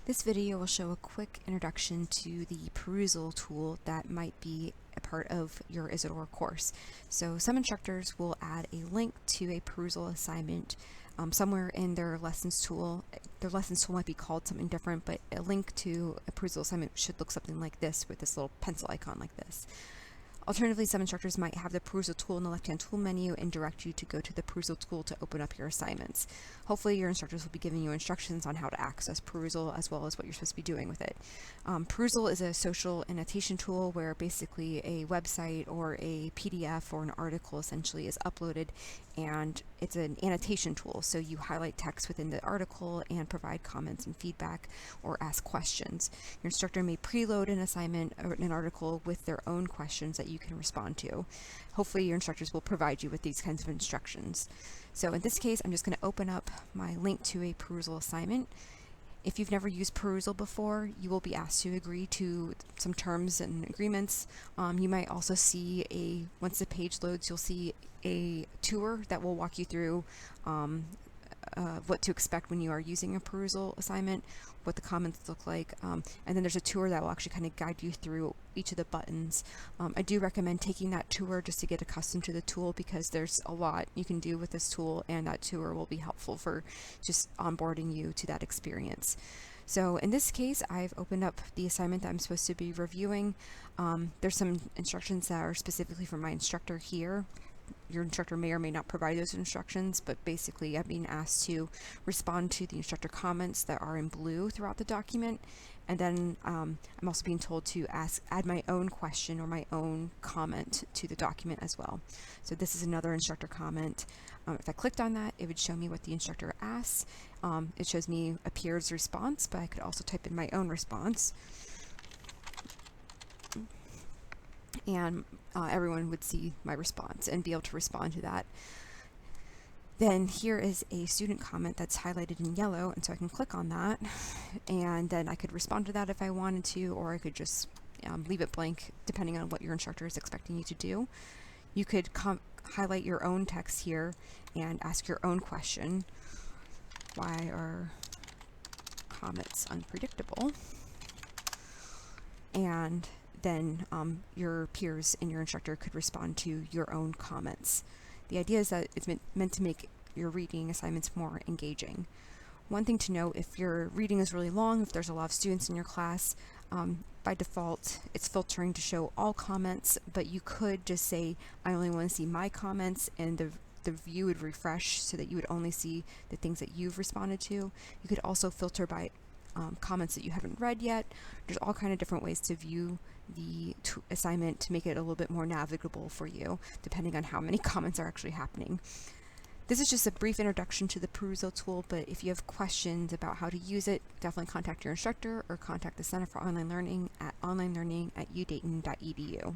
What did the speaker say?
This video will show a quick introduction to the Perusall tool that might be a part of your Isidore course. So some instructors will add a link to a Perusall assignment somewhere in their lessons tool. Their lessons tool might be called something different, but a link to a Perusall assignment should look something like this, with this little pencil icon like this. Alternatively, some instructors might have the Perusall tool in the left-hand tool menu and direct you to go to the Perusall tool to open up your assignments. Hopefully your instructors will be giving you instructions on how to access Perusall as well as what you're supposed to be doing with it. Perusall is a social annotation tool where basically a website or a PDF or an article essentially is uploaded, and it's an annotation tool, so you highlight text within the article and provide comments and feedback or ask questions. Your instructor may preload an assignment or an article with their own questions that you can respond to. Hopefully your instructors will provide you with these kinds of instructions. So in this case, I'm just going to open up my link to a Perusall assignment. If you've never used Perusall before, you will be asked to agree to some terms and agreements. You might also see once the page loads, you'll see a tour that will walk you through what to expect when you are using a Perusall assignment, what the comments look like, and then there's a tour that will actually kind of guide you through each of the buttons. I do recommend taking that tour just to get accustomed to the tool, because there's a lot you can do with this tool, and that tour will be helpful for just onboarding you to that experience. So in this case, I've opened up the assignment that I'm supposed to be reviewing. There's some instructions that are specifically for my instructor here. Your instructor may or may not provide those instructions, but basically I'm being asked to respond to the instructor comments that are in blue throughout the document, and then I'm also being told to add my own question or my own comment to the document as well. So this is another instructor comment. If I clicked on that, it would show me what the instructor asks. It shows me a peer's response, but I could also type in my own response. And everyone would see my response and be able to respond to that. Then here is a student comment that's highlighted in yellow, and so I can click on that, and then I could respond to that if I wanted to, or I could just leave it blank depending on what your instructor is expecting you to do. You could highlight your own text here and ask your own question. Why are comets unpredictable? And then your peers and your instructor could respond to your own comments. The idea is that it's meant to make your reading assignments more engaging. One thing to note, if your reading is really long, if there's a lot of students in your class, by default it's filtering to show all comments, but you could just say, I only want to see my comments, and the view would refresh so that you would only see the things that you've responded to. You could also filter by comments that you haven't read yet. There's all kind of different ways to view the assignment to make it a little bit more navigable for you, depending on how many comments are actually happening. This is just a brief introduction to the Perusall tool, but if you have questions about how to use it, definitely contact your instructor or contact the Center for Online Learning at onlinelearning@udayton.edu.